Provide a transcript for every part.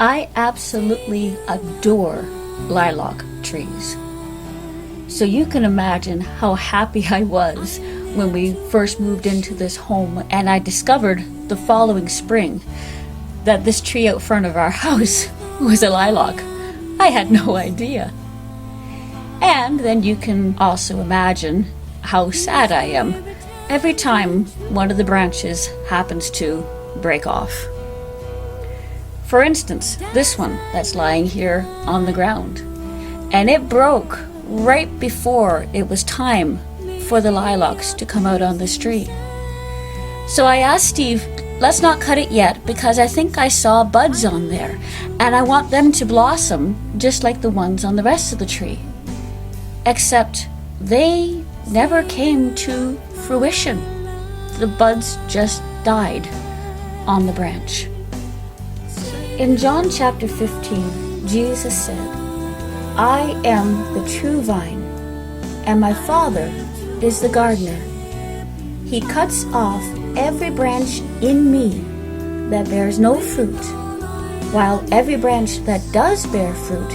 I absolutely adore lilac trees. So you can imagine how happy I was when we first moved into this home and I discovered the following spring that this tree out front of our house was a lilac. I had no idea. And then you can also imagine how sad I am every time one of the branches happens to break off. For instance, this one that's lying here on the ground. And it broke right before it was time for the lilacs to come out on this tree. So I asked Steve, let's not cut it yet because I think I saw buds on there and I want them to blossom just like the ones on the rest of the tree. Except they never came to fruition. The buds just died on the branch. In John chapter 15, Jesus said, I am the true vine, and my Father is the gardener. He cuts off every branch in me that bears no fruit, while every branch that does bear fruit,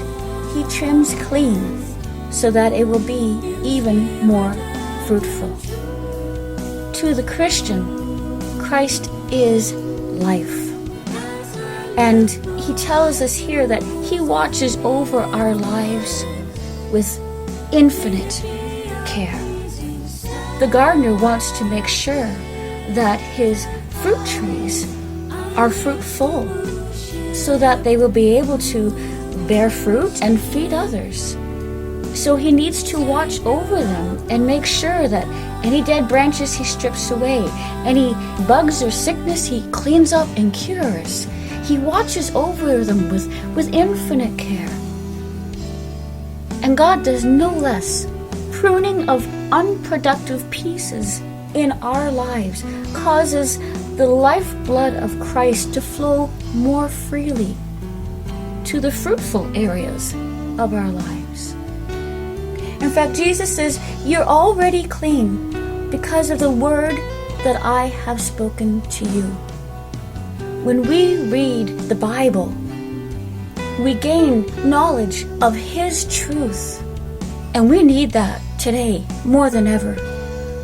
he trims clean, so that it will be even more fruitful. To the Christian, Christ is life. And he tells us here that he watches over our lives with infinite care. The gardener wants to make sure that his fruit trees are fruitful so that they will be able to bear fruit and feed others. So he needs to watch over them and make sure that any dead branches he strips away, any bugs or sickness he cleans up and cures. He watches over them with infinite care. And God does no less. Pruning of unproductive pieces in our lives causes the lifeblood of Christ to flow more freely to the fruitful areas of our lives. In fact, Jesus says, you're already clean because of the word that I have spoken to you. When we read the Bible, we gain knowledge of His truth. And we need that today more than ever.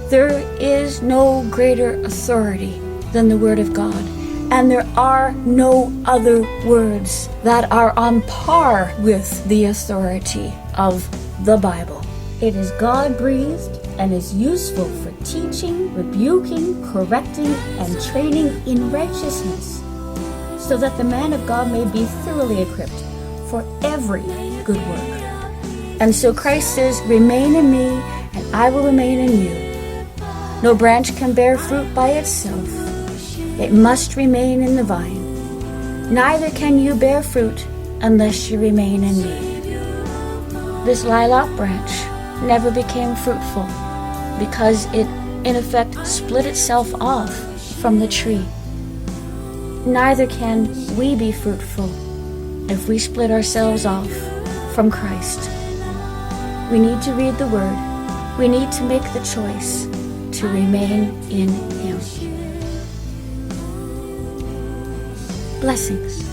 There is no greater authority than the Word of God. And there are no other words that are on par with the authority of the Bible. It is God-breathed and is useful for teaching, rebuking, correcting, and training in righteousness, so that the man of God may be thoroughly equipped for every good work. And so Christ says, remain in me, and I will remain in you. No branch can bear fruit by itself. It must remain in the vine. Neither can you bear fruit unless you remain in me. This lilac branch never became fruitful because it, in effect, split itself off from the tree. Neither can we be fruitful if we split ourselves off from Christ. We need to read the Word. We need to make the choice to remain in Him. Blessings.